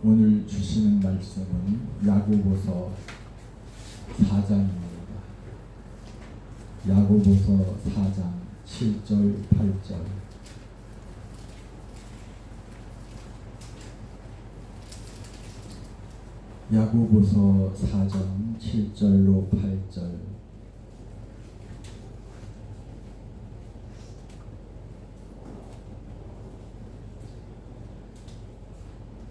오늘 주시는 말씀은 야고보서 4장입니다. 야고보서 4장 7절 8절. 야고보서 4장 7절로 8절.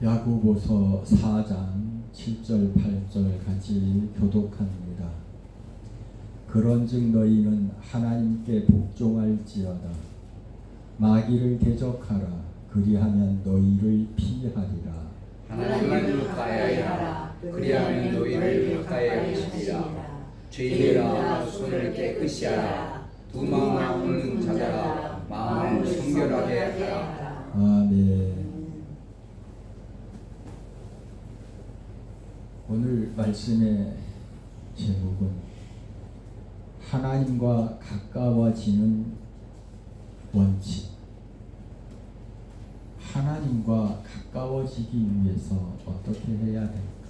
야고보서 4장 7절 8절 같이 교독합니다. 그런즉 너희는 하나님께 복종할지어다. 마귀를 대적하라. 그리하면 너희를 피하리라. 하나님을 가까이 하라. 그리하면 너희를 가까이 하시리라. 죄인들아 손을 깨끗이 하라. 두 마음을 찾아라. 마음을 순결하게 하라. 아멘. 오늘 말씀의 제목은 하나님과 가까워지는 원칙. 하나님과 가까워지기 위해서 어떻게 해야 될까?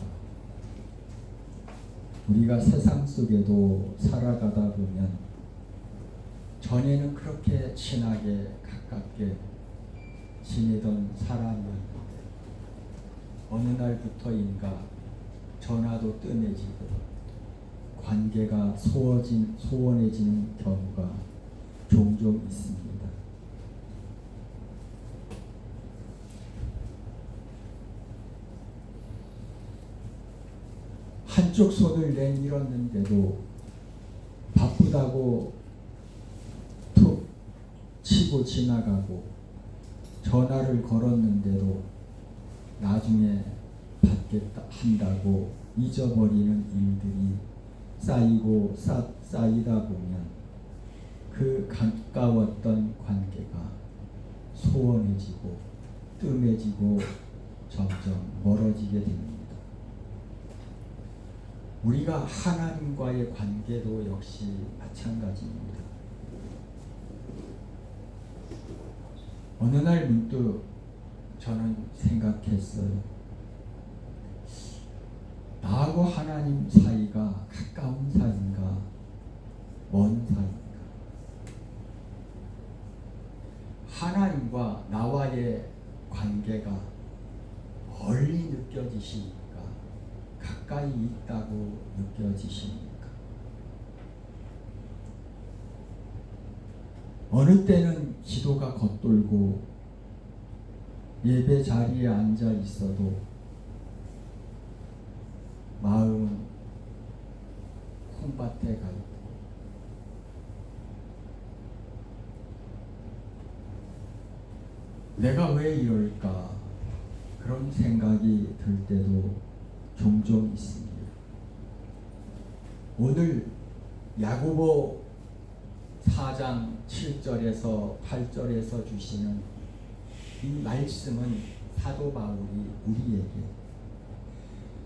우리가 세상 속에도 살아가다 보면 전에는 그렇게 친하게 가깝게 지내던 사람이었는데 어느 날부터인가 전화도 뜸해지고 관계가 소원해지는 경우가 종종 있습니다. 한쪽 손을 내밀었는데도 바쁘다고 툭 치고 지나가고 전화를 걸었는데도 나중에 받겠다 한다고 잊어버리는 일들이 쌓이다 보면 그 가까웠던 관계가 소원해지고 뜸해지고 점점 멀어지게 됩니다. 우리가 하나님과의 관계도 역시 마찬가지입니다. 어느 날 문득 저는 생각했어요. 나하고 하나님 사이가 가까운 사이인가 먼 사이인가? 하나님과 나와의 관계가 멀리 느껴지십니까? 가까이 있다고 느껴지십니까? 어느 때는 기도가 겉돌고 예배 자리에 앉아 있어도 마음은 콩밭에 가 있고 내가 왜 이럴까 그런 생각이 들 때도 종종 있습니다. 오늘 야고보 4장 7절에서 8절에서 주시는 이 말씀은 사도 바울이 우리에게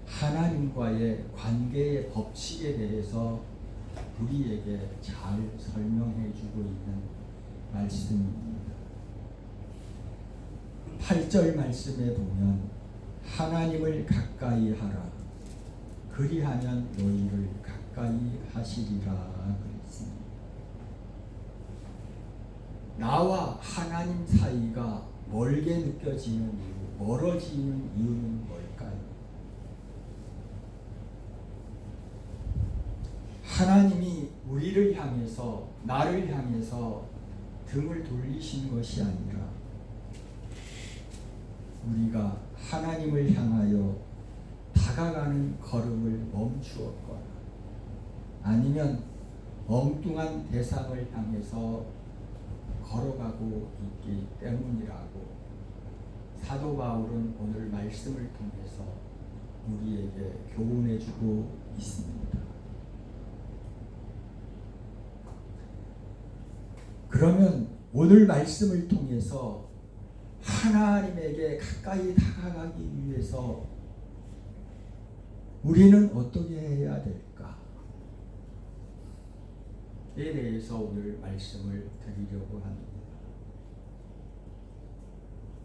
하나님과의 관계의 법칙에 대해서 우리에게 잘 설명해 주고 있는 말씀입니다. 8절 말씀에 보면 하나님을 가까이 하라. 그리하면 너희를 가까이 하시리라 그랬습니다. 나와 하나님 사이가 멀게 느껴지는 이유, 멀어지는 이유는 뭘까요? 하나님이 우리를 향해서 나를 향해서 등을 돌리신 것이 아니라 우리가 하나님을 향하여 다가가는 걸음을 멈추었거나 아니면 엉뚱한 대상을 향해서 걸어가고 있기 때문이라고 사도 바울은 오늘 말씀을 통해서 우리에게 교훈해주고 있습니다. 그러면 오늘 말씀을 통해서 하나님에게 가까이 다가가기 위해서 우리는 어떻게 해야 될까? 에 대해서 오늘 말씀을 드리려고 합니다.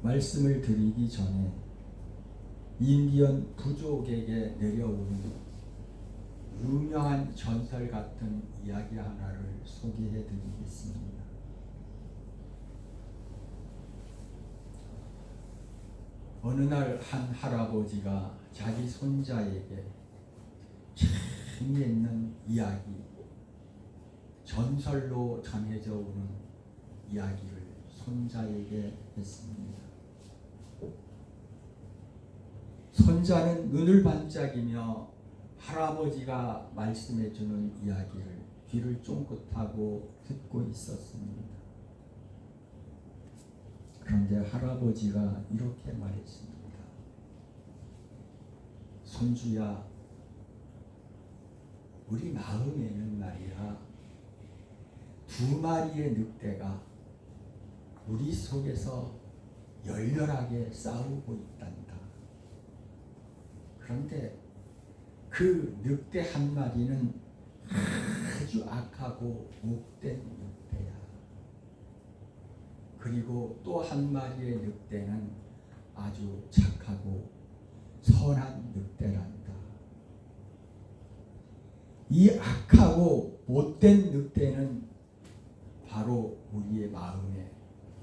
말씀을 드리기 전에 인디언 부족에게 내려오는 유명한 전설 같은 이야기 하나를 소개해 드리겠습니다. 어느 날 한 할아버지가 자기 손자에게 재미있는 이야기, 전설로 전해져 오는 이야기를 손자에게 했습니다. 손자는 눈을 반짝이며 할아버지가 말씀해주는 이야기를 귀를 쫑긋하고 듣고 있었습니다. 그런데 할아버지가 이렇게 말했습니다. 손주야, 우리 마음에는 말이야, 두 마리의 늑대가 우리 속에서 열렬하게 싸우고 있단다. 그런데 그 늑대 한 마리는 아주 악하고 못된 늑대야. 그리고 또 한 마리의 늑대는 아주 착하고 선한 늑대란다. 이 악하고 못된 늑대는 바로 우리의 마음에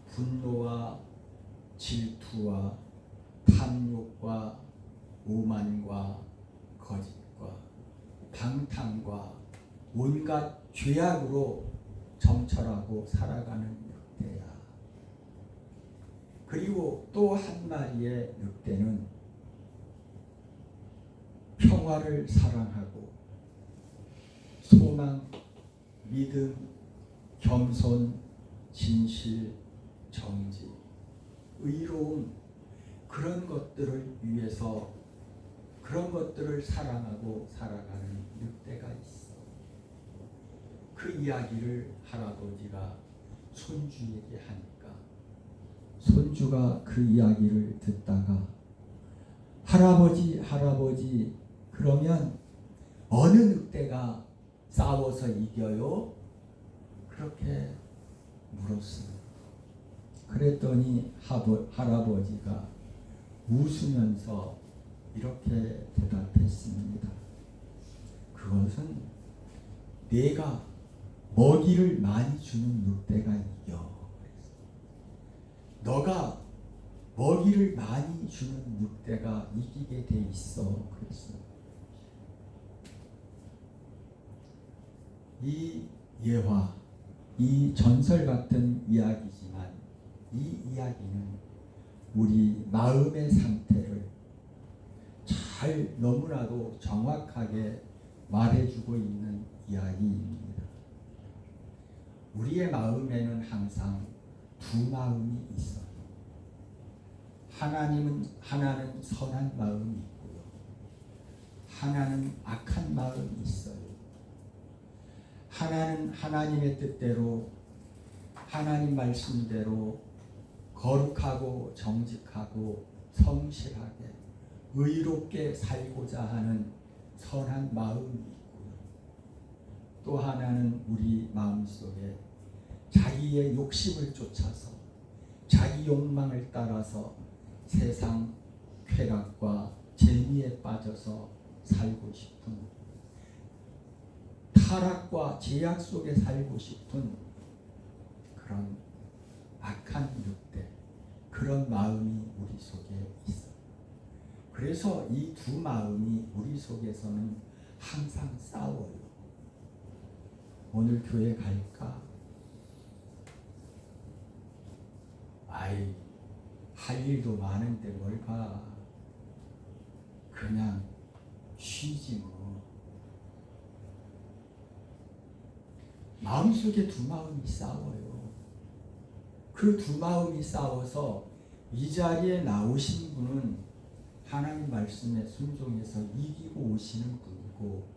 분노와 질투와 탐욕과 오만과 거짓과 방탕과 온갖 죄악으로 점철하고 살아가는 늑대야. 그리고 또 한 마리의 늑대는 평화를 사랑하고 소망, 믿음, 겸손, 진실, 정직, 의로움, 그런 것들을 위해서 그런 것들을 사랑하고 살아가는 늑대가 있어. 그 이야기를 할아버지가 손주에게 하니까 손주가 그 이야기를 듣다가 할아버지 그러면 어느 늑대가 싸워서 이겨요? 그렇게 물었습니다. 그랬더니 할아버지가 웃으면서 이렇게 대답했습니다. 그것은 내가 먹이를 많이 주는 늑대가 이겨. 너가 먹이를 많이 주는 늑대가 이기게 돼 있어. 그랬어요. 이 예화, 이 전설 같은 이야기지만 이 이야기는 우리 마음의 상태를 잘 너무나도 정확하게 말해주고 있는 이야기입니다. 우리의 마음에는 항상 두 마음이 있어요. 하나는 선한 마음이 있고요. 하나는 악한 마음이 있어요. 하나는 하나님의 뜻대로 하나님 말씀대로 거룩하고 정직하고 성실하게 의롭게 살고자 하는 선한 마음이 있고요. 또 하나는 우리 마음속에 자기의 욕심을 쫓아서 자기 욕망을 따라서 세상 쾌락과 재미에 빠져서 살고 싶은, 타락과 제약 속에 살고 싶은 그런 악한 늑대, 그런 마음이 우리 속에 있어요. 그래서 이 두 마음이 우리 속에서는 항상 싸워요. 오늘 교회 갈까? 아이, 할 일도 많은데 뭘 가. 그냥 쉬지 뭐. 마음속에 두 마음이 싸워요. 그 두 마음이 싸워서 이 자리에 나오신 분은 하나님 말씀에 순종해서 이기고 오시는 분이고,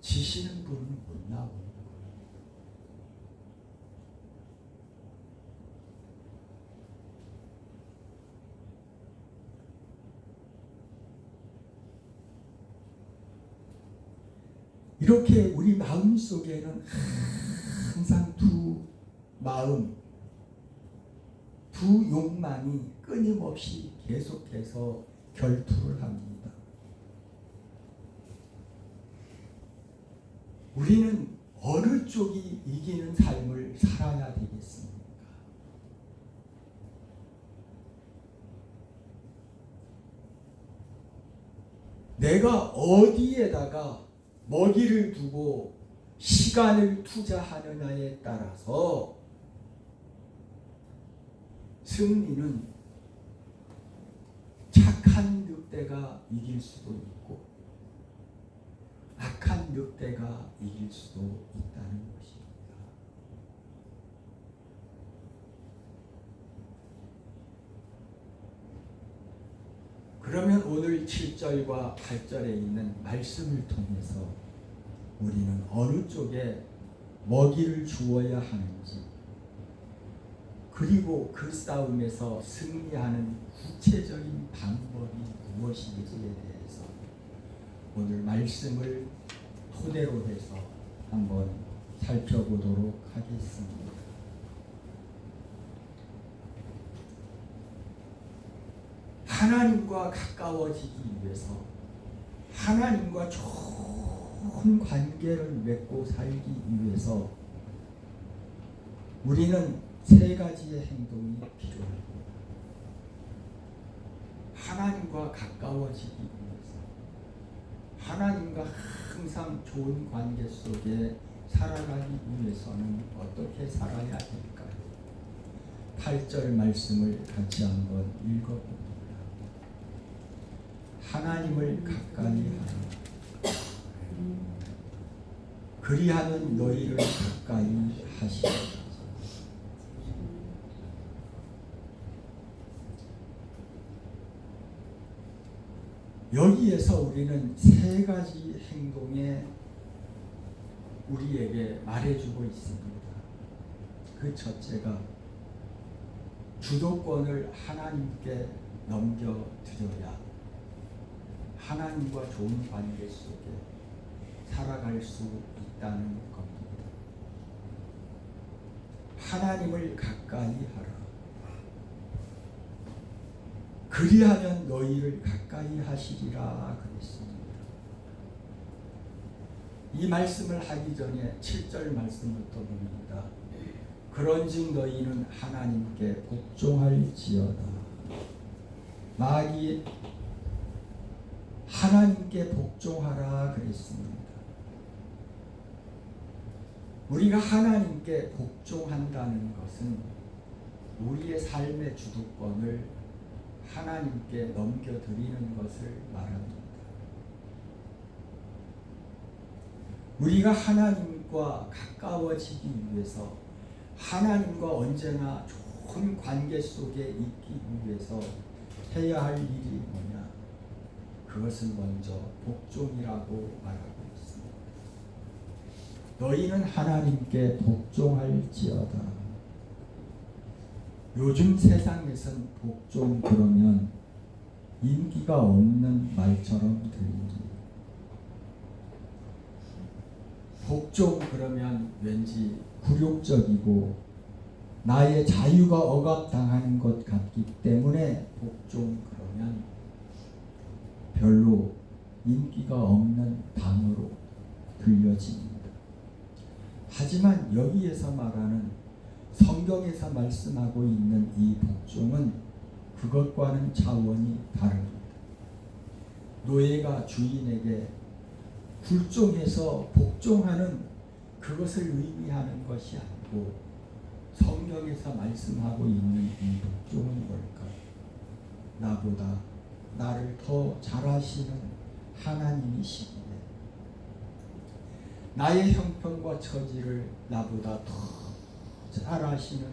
지시는 분은 못 나오는 거예요. 이렇게 우리 마음 속에는 항상 두 마음, 두 욕망이 끊임없이 계속해서 결투를 합니다. 우리는 어느 쪽이 이기는 삶을 살아야 되겠습니까? 내가 어디에다가 먹이를 두고 시간을 투자하느냐에 따라서 승리는 착한 늑대가 이길 수도 있고 악한 늑대가 이길 수도 있다는 것입니다. 그러면 오늘 7절과 8절에 있는 말씀을 통해서 우리는 어느 쪽에 먹이를 주어야 하는지, 그리고 그 싸움에서 승리하는 구체적인 방법이 무엇인지에 대해서 오늘 말씀을 토대로 해서 한번 살펴보도록 하겠습니다. 하나님과 가까워지기 위해서, 하나님과 좋은 관계를 맺고 살기 위해서 우리는 세 가지의 행동이 필요합니다. 하나님과 가까워지기 위해서, 하나님과 항상 좋은 관계 속에 살아가기 위해서는 어떻게 살아야 될까요? 8절 말씀을 같이 한번 읽어봅니다. 하나님을 가까이 하라. 그리하면 너희를 가까이 하시리라. 여기에서 우리는 세 가지 행동에 우리에게 말해주고 있습니다. 그 첫째가 주도권을 하나님께 넘겨드려야 하나님과 좋은 관계 속에 살아갈 수 있다는 겁니다. 하나님을 가까이 하라. 그리하면 너희를 가까이 하시리라 그랬습니다. 이 말씀을 하기 전에 7절 말씀을 또 봅니다. 그런즉 너희는 하나님께 복종할지어다. 마귀 하나님께 복종하라 그랬습니다. 우리가 하나님께 복종한다는 것은 우리의 삶의 주도권을 하나님께 넘겨드리는 것을 말합니다. 우리가 하나님과 가까워지기 위해서, 하나님과 언제나 좋은 관계 속에 있기 위해서 해야 할 일이 뭐냐? 그것은 먼저 복종이라고 말하고 있습니다. 너희는 하나님께 복종할지어다. 요즘 세상에선 복종 그러면 인기가 없는 말처럼 들립니다. 복종 그러면 왠지 굴욕적이고 나의 자유가 억압당하는 것 같기 때문에 복종 그러면 별로 인기가 없는 단어로 들려집니다. 하지만 여기에서 말하는, 성경에서 말씀하고 있는 이 복종은 그것과는 차원이 다릅니다. 노예가 주인에게 굴종해서 복종하는 그것을 의미하는 것이 아니고, 성경에서 말씀하고 있는 이 복종은 뭘까요? 나보다 나를 더 잘하시는 하나님이시기에, 나의 형편과 처지를 나보다 더 잘하시는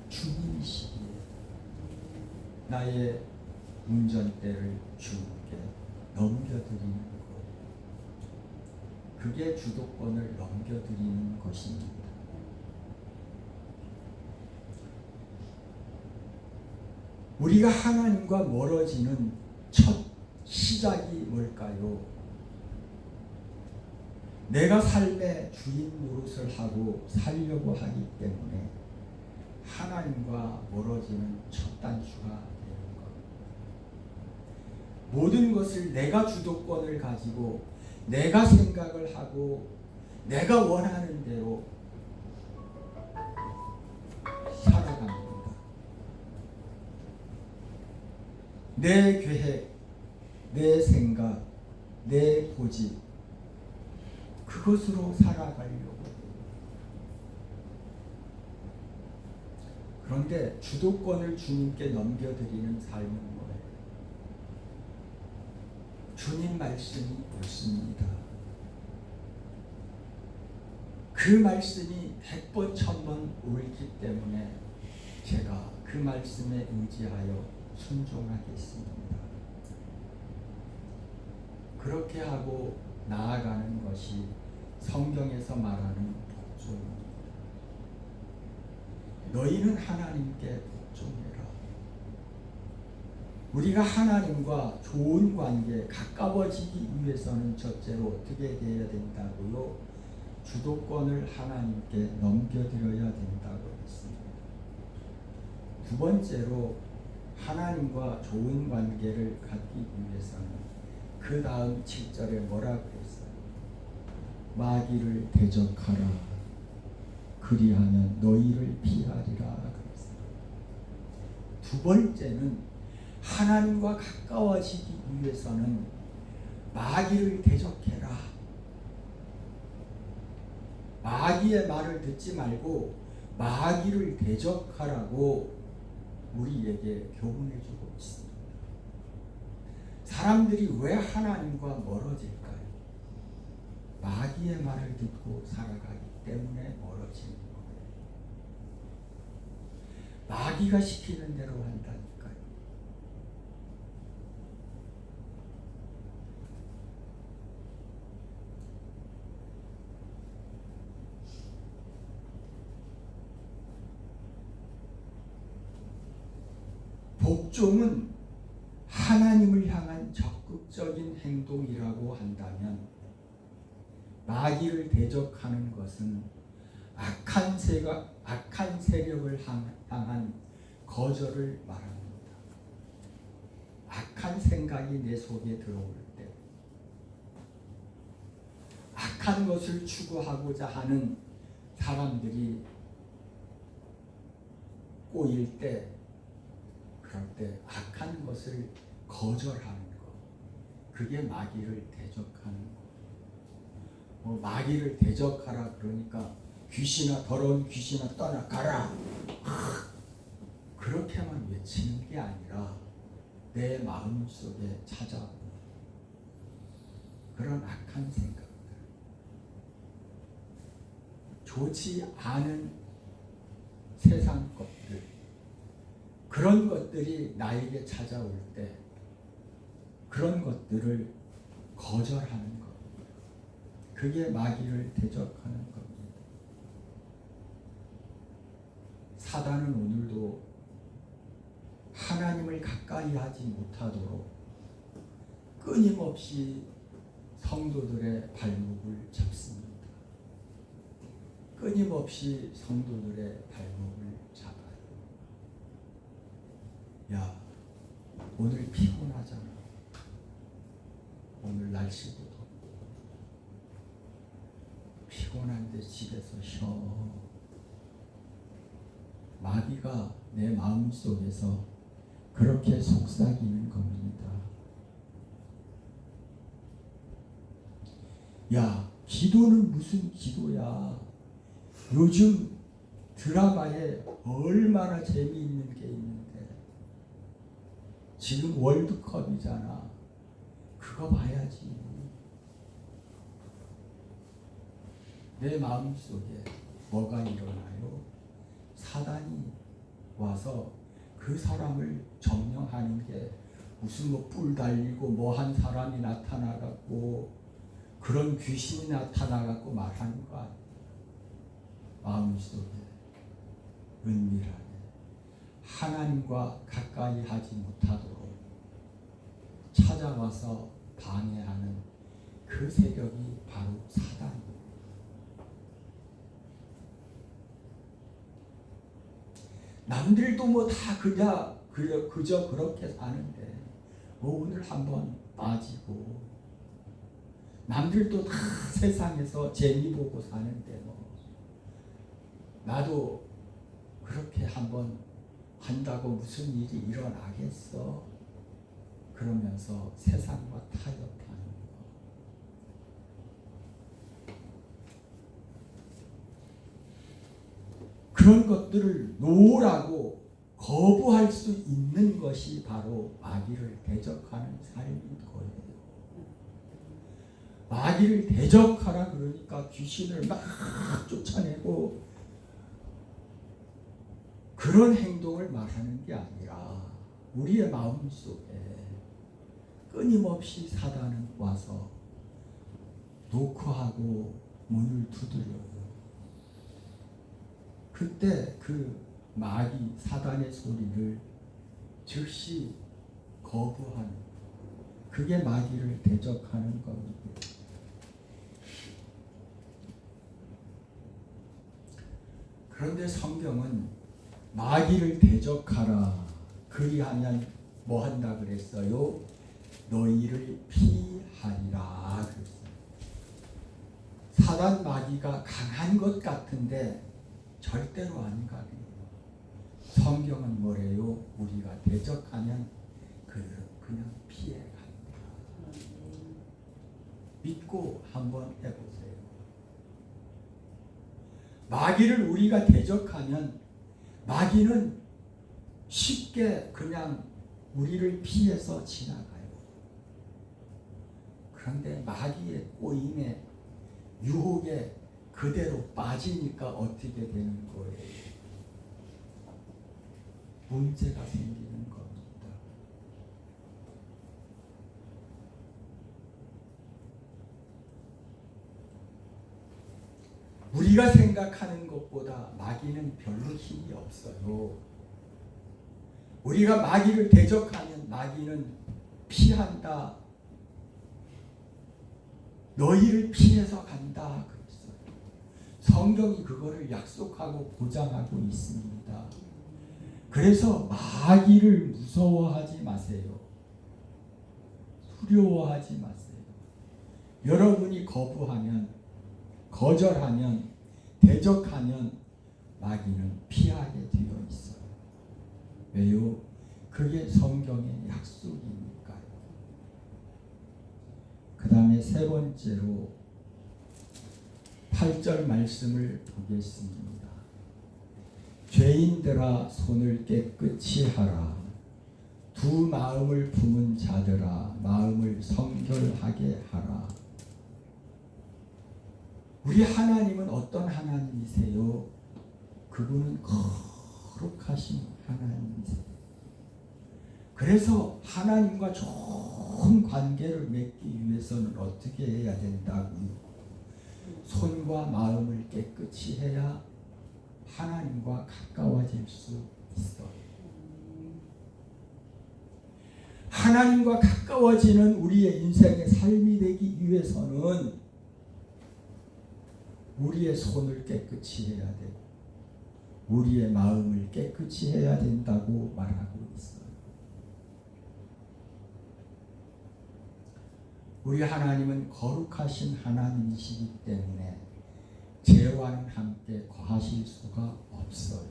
주님이시기에 나의 운전대를 주님께 넘겨드리는 것, 그게 주도권을 넘겨드리는 것입니다. 우리가 하나님과 멀어지는 첫 시작이 뭘까요? 내가 삶의 주인 노릇을 하고 살려고 하기 때문에 하나님과 멀어지는 첫 단추가 되는 것. 모든 것을 내가 주도권을 가지고 내가 생각을 하고 내가 원하는 대로 살아갑니다. 내 계획, 내 생각, 내 고집, 그것으로 살아가려고. 그런데 주도권을 주님께 넘겨드리는 삶은 뭐예요? 주님 말씀이 옳습니다. 그 말씀이 100번 1000번 옳기 때문에 제가 그 말씀에 의지하여 순종하겠습니다. 그렇게 하고 나아가는 것이 성경에서 말하는 복종입니다. 너희는 하나님께 복종해라. 우리가 하나님과 좋은 관계, 가까워지기 위해서는 첫째로 어떻게 되어야 된다고요? 주도권을 하나님께 넘겨드려야 된다고 했습니다. 두 번째로 하나님과 좋은 관계를 갖기 위해서는 그 다음 7절에 뭐라고 했어요? 마귀를 대적하라. 그리하면 너희를 피하리라 그랬어요. 두 번째는 하나님과 가까워지기 위해서는 마귀를 대적해라. 마귀의 말을 듣지 말고 마귀를 대적하라고 우리에게 교훈해주고 있습니다. 사람들이 왜 하나님과 멀어질까요? 마귀의 말을 듣고 살아가기 때문에 멀어지는 거예요. 마귀가 시키는 대로 한다니까요. 복종은 하나님을 향한 적극적인 행동이라고 한다면 마귀를 대적하는 것은 악한 세력을 향한 거절을 말합니다. 악한 생각이 내 속에 들어올 때, 악한 것을 추구하고자 하는 사람들이 꼬일 때, 그럴 때 악한 것을 거절하는 것, 그게 마귀를 대적하는 것. 마귀를 대적하라 그러니까 귀신아, 더러운 귀신아 떠나가라, 그렇게만 외치는 게 아니라 내 마음속에 찾아오는 그런 악한 생각들, 좋지 않은 세상 것들, 그런 것들이 나에게 찾아올 때 그런 것들을 거절하는 것, 그게 마귀를 대적하는 겁니다. 사단은 오늘도 하나님을 가까이 하지 못하도록 끊임없이 성도들의 발목을 잡습니다. 끊임없이 성도들의 발목을 잡아요. 야, 오늘 피곤하잖아. 오늘 날씨도 덥고 피곤한데 집에서 쉬어. 마귀가 내 마음속에서 그렇게 속삭이는 겁니다. 야, 기도는 무슨 기도야. 요즘 드라마에 얼마나 재미있는 게 있는데, 지금 월드컵이잖아. 그거 봐야지. 내 마음속에 뭐가 일어나요? 사단이 와서 그 사람을 점령하는 게 무슨 뭐 뿔 달리고 뭐 한 사람이 나타나갖고 그런 귀신이 나타나갖고 말하는 거 아니에요. 마음속에 은밀하게 하나님과 가까이 하지 못하도록 찾아와서 방해하는 그 세력이 바로 사단입니다. 남들도 뭐 다 그저 그렇게 사는데 뭐 오늘 한번 빠지고 남들도 다 세상에서 재미 보고 사는데 뭐 나도 그렇게 한번 한다고 무슨 일이 일어나겠어? 그러면서 세상과 타협하는 거. 그런 것들을 놓으라고 거부할 수 있는 것이 바로 마귀를 대적하는 삶인 거예요. 마귀를 대적하라 그러니까 귀신을 막 쫓아내고 그런 행동을 말하는 게 아니라 우리의 마음속에 끊임없이 사단은 와서 노크하고 문을 두드려요. 그때 그 마귀 사단의 소리를 즉시 거부하는, 그게 마귀를 대적하는 겁니다. 그런데 성경은 마귀를 대적하라, 그리하면 뭐 한다 그랬어요? 너희를 피하리라 그랬어요. 사단 마귀가 강한 것 같은데 절대로 안 강해요. 성경은 뭐래요? 우리가 대적하면 그냥 피해간다. 믿고 한번 해보세요. 마귀를 우리가 대적하면 마귀는 쉽게 그냥 우리를 피해서 지나가요. 그런데 마귀의 꼬임에 유혹에 그대로 빠지니까 어떻게 되는 거예요? 문제가 생기는 겁니다. 우리가 생각하는 것보다 마귀는 별로 힘이 없어요. 우리가 마귀를 대적하면 마귀는 피한다. 너희를 피해서 간다. 그랬어요. 성경이 그거를 약속하고 보장하고 있습니다. 그래서 마귀를 무서워하지 마세요. 두려워하지 마세요. 여러분이 거부하면, 거절하면, 대적하면 마귀는 피하게 되어 있어요. 왜요? 그게 성경의 약속이니까요. 그 다음에 세 번째로 8절 말씀을 보겠습니다. 죄인들아 손을 깨끗이 하라. 두 마음을 품은 자들아 마음을 성결하게 하라. 우리 하나님은 어떤 하나님이세요? 그분은 거룩하신 하나님이세요. 그래서 하나님과 좋은 관계를 맺기 위해서는 어떻게 해야 된다고요? 손과 마음을 깨끗이 해야 하나님과 가까워질 수 있어요. 하나님과 가까워지는 우리의 인생의 삶이 되기 위해서는 우리의 손을 깨끗이 해야 되고 우리의 마음을 깨끗이 해야 된다고 말하고 있어요. 우리 하나님은 거룩하신 하나님이시기 때문에 죄와는 함께 거하실 수가 없어요.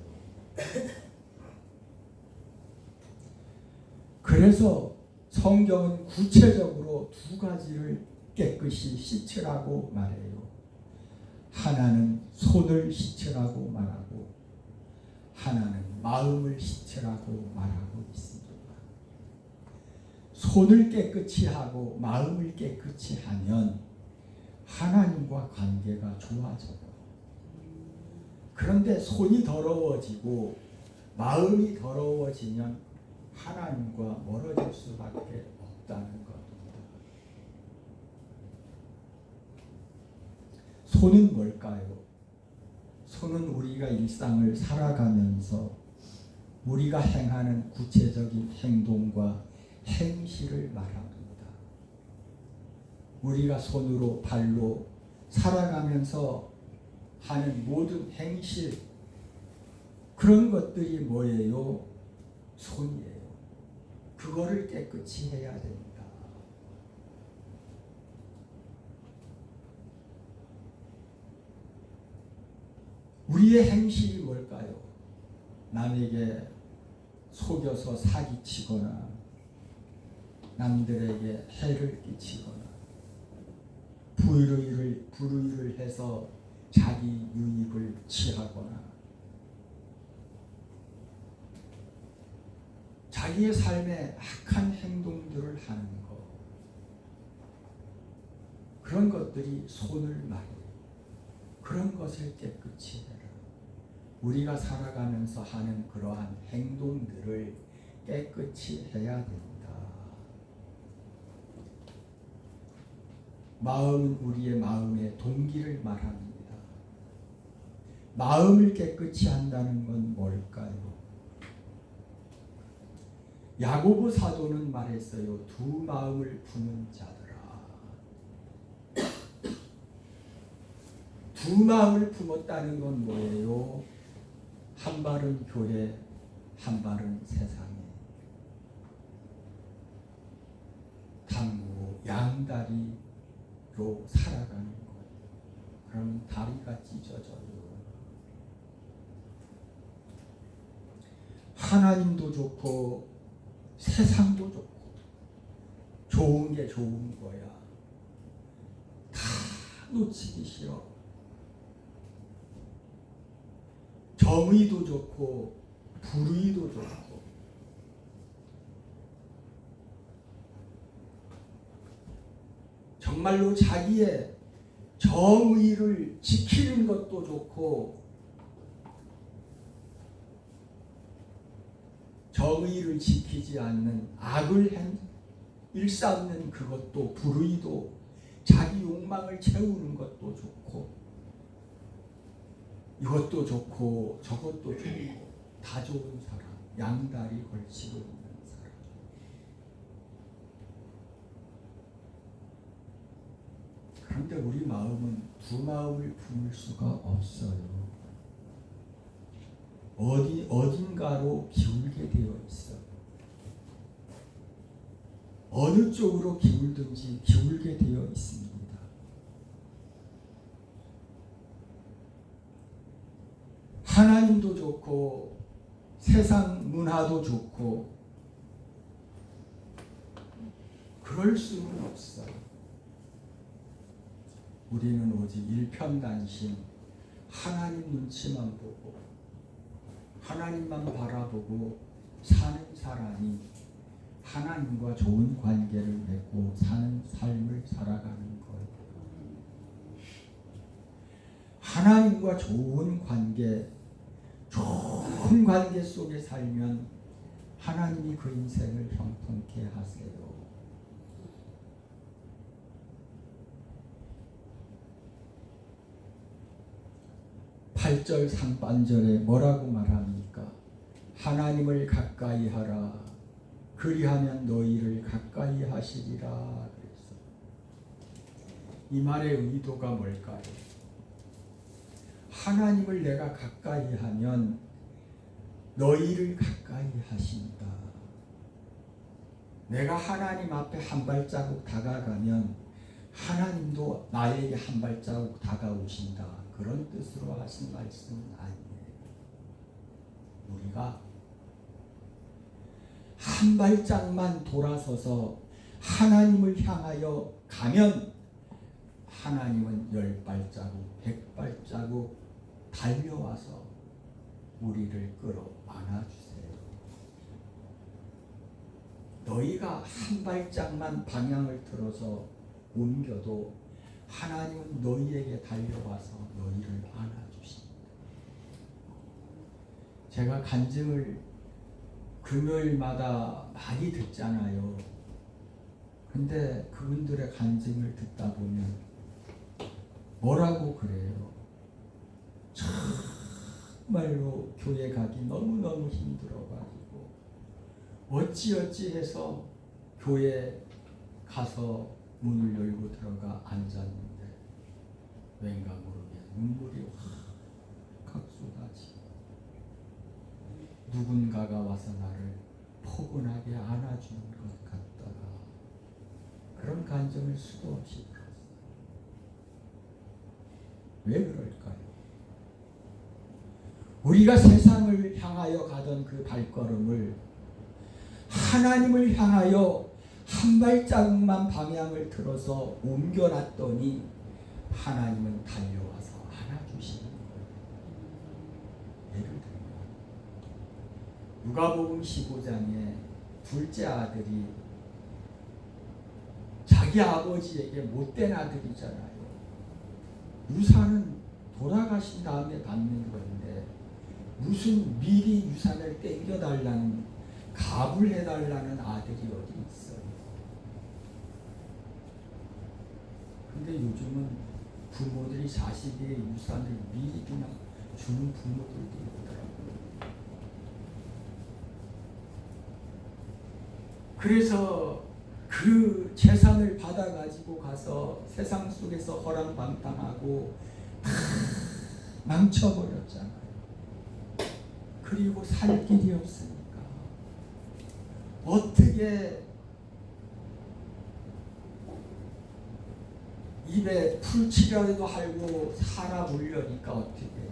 그래서 성경은 구체적으로 두 가지를 깨끗이 씻으라고 말해요. 하나는 손을 씻으라고 말하고 하나는 마음을 씻으라고 말하고 있습니다. 손을 깨끗이 하고 마음을 깨끗이 하면 하나님과 관계가 좋아져요. 그런데 손이 더러워지고 마음이 더러워지면 하나님과 멀어질 수밖에 없다는 겁니다. 손은 뭘까요? 손은 우리가 일상을 살아가면서 우리가 행하는 구체적인 행동과 행실을 말합니다. 우리가 손으로 발로 살아가면서 하는 모든 행실, 그런 것들이 뭐예요? 손이에요. 그거를 깨끗이 해야 된다. 우리의 행실이 뭘까요? 남에게 속여서 사기치거나 남들에게 해를 끼치거나 불의를 해서 자기 유익을 취하거나 자기의 삶에 악한 행동들을 하는 것, 그런 것들이 손을 말해요. 그런 것을 깨끗이 해라. 우리가 살아가면서 하는 그러한 행동들을 깨끗이 해야 됩니다. 마음은 우리의 마음의 동기를 말합니다. 마음을 깨끗이 한다는 건 뭘까요? 야고보 사도는 말했어요. 두 마음을 품은 자들아. 두 마음을 품었다는 건 뭐예요? 한 발은 교회, 한 발은 세상에. 당구 양다리로 살아가는 거예요. 그럼 다리가 찢어져요. 하나님도 좋고 세상도 좋고 좋은 게 좋은 거야. 다 놓치기 싫어. 정의도 좋고 불의도 좋고 정말로 자기의 정의를 지키는 것도 좋고 정의를 지키지 않는 악을 일삼는 그것도 불의도 자기 욕망을 채우는 것도 좋고 이것도 좋고 저것도 좋고 다 좋은 사람, 양다리 걸치고 있는 사람. 그런데 우리 마음은 두 마음을 품을 수가 없어요. 어딘가로 기울게 되어 있어. 어느 쪽으로 기울든지 기울게 되어 있습니다. 하나님도 좋고 세상 문화도 좋고 그럴 수는 없어. 우리는 오직 일편단심 하나님 눈치만 보고 하나님만 바라보고 사는 사람이 하나님과 좋은 관계를 맺고 사는 삶을 살아가는 거예요. 하나님과 좋은 관계 속에 살면 하나님이 그 인생을 형통케 하세요. 팔 절 상반절에 뭐라고 말합니까? 하나님을 가까이 하라. 그리하면 너희를 가까이 하시리라. 그랬어. 이 말의 의도가 뭘까요? 하나님을 내가 가까이 하면 너희를 가까이 하신다. 내가 하나님 앞에 한 발자국 다가가면 하나님도 나에게 한 발자국 다가오신다. 그런 뜻으로 하신 말씀은 아니에요. 우리가 한 발짝만 돌아서서 하나님을 향하여 가면 하나님은 10발자국, 100발자국 달려와서 우리를 끌어 안아주세요. 너희가 한 발짝만 방향을 틀어서 옮겨도 하나님은 너희에게 달려와서 너희를 안아주십니다. 제가 간증을 금요일마다 많이 듣잖아요. 근데 그분들의 간증을 듣다 보면 뭐라고 그래요? 정말로 교회 가기 너무너무 힘들어가지고 어찌어찌해서 교회 가서 문을 열고 들어가 앉았는데 왠가 모르게 눈물이 확 쏟아지고 누군가가 와서 나를 포근하게 안아주는 것 같더라. 그런 감정을 수도 없이 들었어요. 왜 그럴까요? 우리가 세상을 향하여 가던 그 발걸음을 하나님을 향하여 한 발자국만 방향을 틀어서 옮겨놨더니 하나님은 달려와서 안아주시는 거예요. 예를 들면 누가복음 15장에 둘째 아들이 자기 아버지에게 못된 아들이잖아요. 유산은 돌아가신 다음에 받는 건데 무슨 미리 유산을 땡겨달라는, 가불해달라는 아들이 어디 있어요. 근데 요즘은 부모들이 자식의 유산을 미리 그냥 주는 부모들도 있더라고요. 그래서 그 재산을 받아가지고 가서 세상 속에서 허랑방탕하고 다 망쳐버렸잖아요. 그리고 살 길이 없으니까 어떻게 입에 풀칠이라도 하고 살아보려니까 어떻게 해요.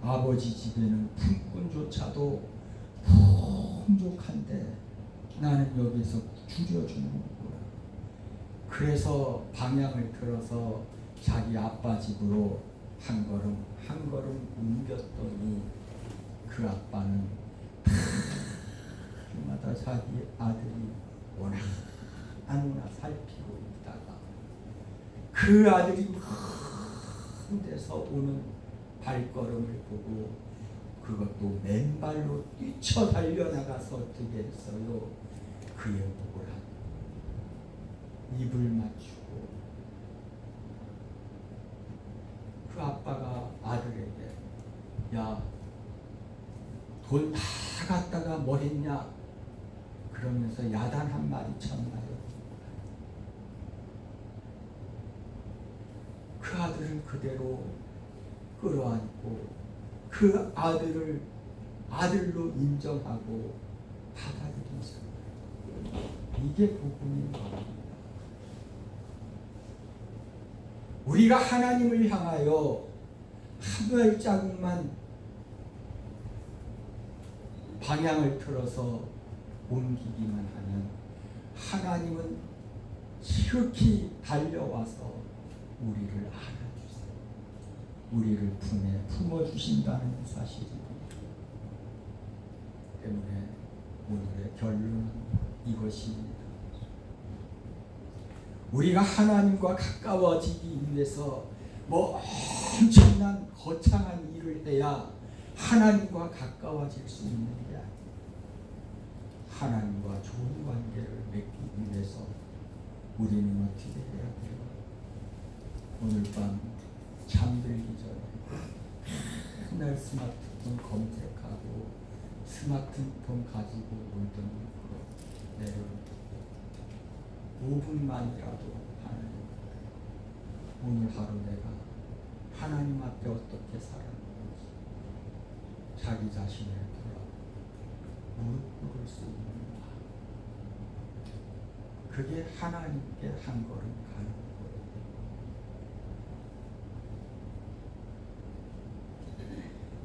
아버지 집에는 품꾼조차도 풍족한데 나는 여기서 줄여주는 거야. 그래서 방향을 틀어서 자기 아빠 집으로 한 걸음 옮겼더니 그 아빠는 그마다 자기 아들이 워낙 아무나 살피고 있다가 그 아들이 먼 데서 오는 발걸음을 보고 그것도 맨발로 뛰쳐 달려나가서 어떻게 했어요? 그의 목을 입을 맞추고 그 아빠가 아들에게 야, 돈 다 갖다가 뭐 했냐? 그러면서 야단 한 마디 쳤나요? 그 아들을 그대로 끌어안고 그 아들을 아들로 인정하고 받아들이죠. 이게 복음인 겁니다. 우리가 하나님을 향하여 한 발자국만 방향을 틀어서 옮기기만 하면 하나님은 지극히 달려와서 우리를 안아주세요. 우리를 품에 품어주신다는 사실입니다. 때문에 오늘의 결론은 이것입니다. 우리가 하나님과 가까워지기 위해서 뭐 엄청난 거창한 일을 해야 하나님과 가까워질 수 있는 게 아니에요. 하나님과 좋은 관계를 맺기 위해서 우리는 어떻게 해야 돼요? 오늘 밤 잠들기 전에 맨날 스마트폰 검색하고 스마트폰 가지고 놀던 거 내려놓고 5분만이라도 하나님, 오늘 하루 내가 하나님 앞에 어떻게 살았는지 자기 자신을 돌아보고 무릎 꿇을 수 있는가. 그게 하나님께 한 걸음 가는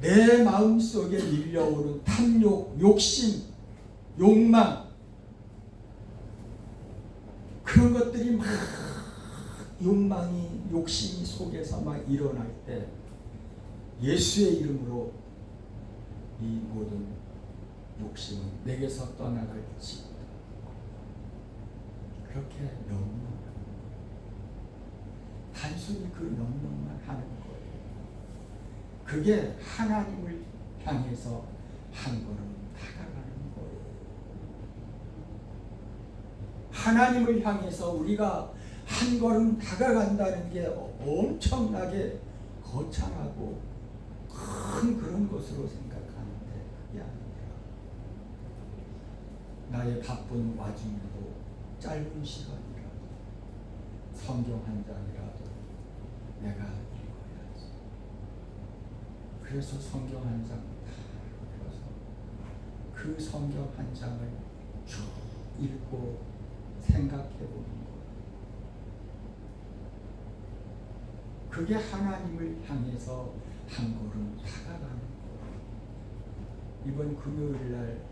거예요. 내 마음속에 밀려오는 탐욕, 욕심, 욕망, 그런 것들이 막 욕망이, 욕심이 속에서 막 일어날 때 예수의 이름으로 이 모든 욕심은 내게서 떠나갈지 그렇게 명령하는 거예요. 단순히 그 명령만 하는 거예요. 그게 하나님을 향해서 한 걸음 다가가는 거예요. 하나님을 향해서 우리가 한 걸음 다가간다는 게 엄청나게 거창하고 큰 그런 것으로 생각하는데 그게 아니라 나의 바쁜 와중에도 짧은 시간이라도 성경 한 장이라도 내가 읽어야지. 그래서 성경 한 장 다 펴서 그 성경 한 장을 쭉 읽고 생각해 보는 것. 그게 하나님을 향해서 한 걸음 다가가는 거예요. 이번 금요일 날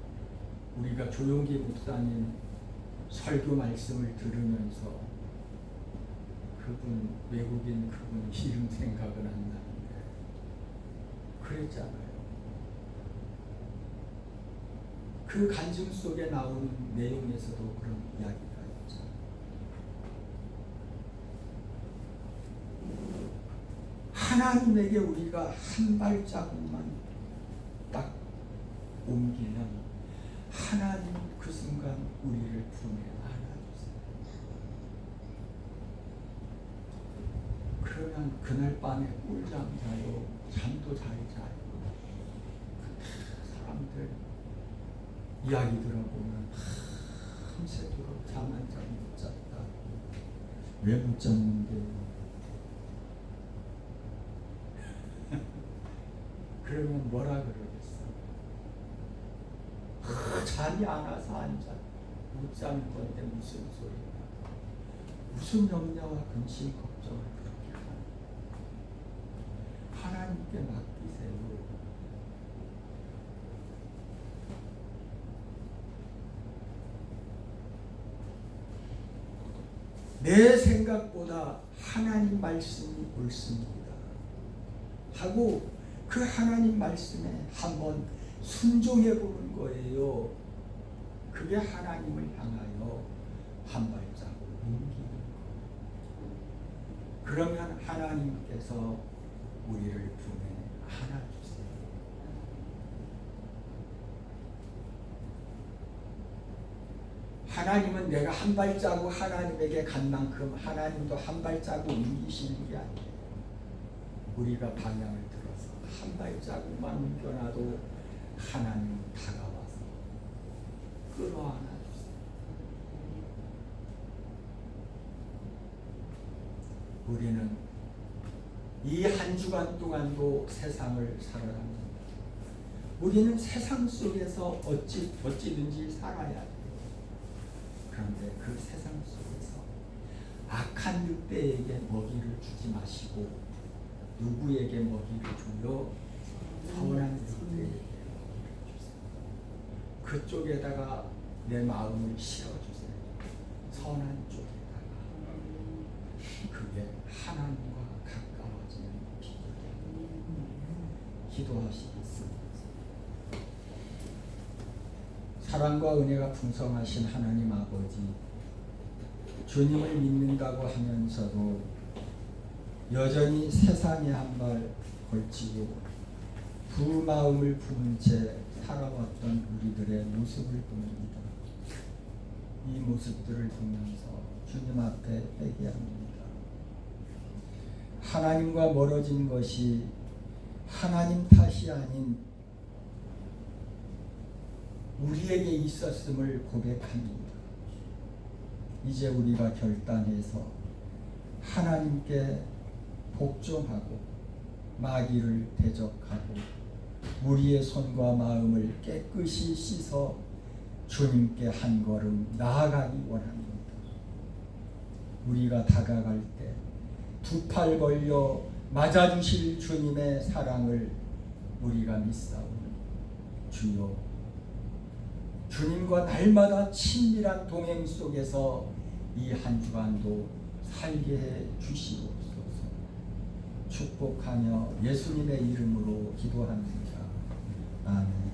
우리가 조용기 목사님 설교 말씀을 들으면서 그분 외국인 그분 이름 생각은 안 나는데 그랬잖아요. 그 간증 속에 나오는 내용에서도 그런 이야기가 있잖아요. 하나님에게 우리가 한 발자국만 딱 옮기면 하나님 그 순간 우리를 품에 안아주세요. 그러면 그날 밤에 꿀잠 자요, 잠도 잘 자요. 사람들 이야기 들어보면 밤새도록 잠 한 잠 못 잤다. 왜 못 잤는데요? 그러면 뭐라 그러겠어? 잠이 안 와서 앉아 못 자는 건데 무슨 소리야? 무슨 염려와 근심 걱정을 그렇게 하는? 하나님께 맡기세요. 내 생각보다 하나님 말씀이 옳습니다 하고 그 하나님 말씀에 한번 순종해 보는 거예요. 그게 하나님을 향하여 한 발자국 옮기는 거. 그러면 하나님께서 우리를 품에 안아주세요. 하나님은 내가 한 발자국 하나님에게 간 만큼 하나님도 한 발자국 옮기시는 게 아니에요. 우리가 방향을 들어서 한 발자국만 옮겨놔도 하나님 다가와서 끌어안아 주세요. 우리는 이 한 주간 동안도 세상을 살아갑니다. 우리는 세상 속에서 어찌든지 살아야 돼요. 그런데 그 세상 속에서 악한 늑대에게 먹이를 주지 마시고 누구에게 먹이를 줘요? 선한 늑대에게 먹이를 주세요. 그쪽에다가 내 마음을 실어주세요. 선한 쪽에다가. 그게 하나님과 가까워지는 비결이에요. 기도하시겠습니다. 사랑과 은혜가 풍성하신 하나님 아버지, 주님을 믿는다고 하면서도 여전히 세상에 한 발 걸치고 두 마음을 품은 채 살아왔던 우리들의 모습을 봅니다. 이 모습들을 보면서 주님 앞에 회개합니다. 하나님과 멀어진 것이 하나님 탓이 아닌 우리에게 있었음을 고백합니다. 이제 우리가 결단해서 하나님께 복종하고 마귀를 대적하고 우리의 손과 마음을 깨끗이 씻어 주님께 한 걸음 나아가기 원합니다. 우리가 다가갈 때 두 팔 벌려 맞아주실 주님의 사랑을 우리가 믿사오니 주여, 주님과 날마다 친밀한 동행 속에서 이 한 주간도 살게 해 주시옵소서. 축복하며 예수님의 이름으로 기도합니다. 아멘.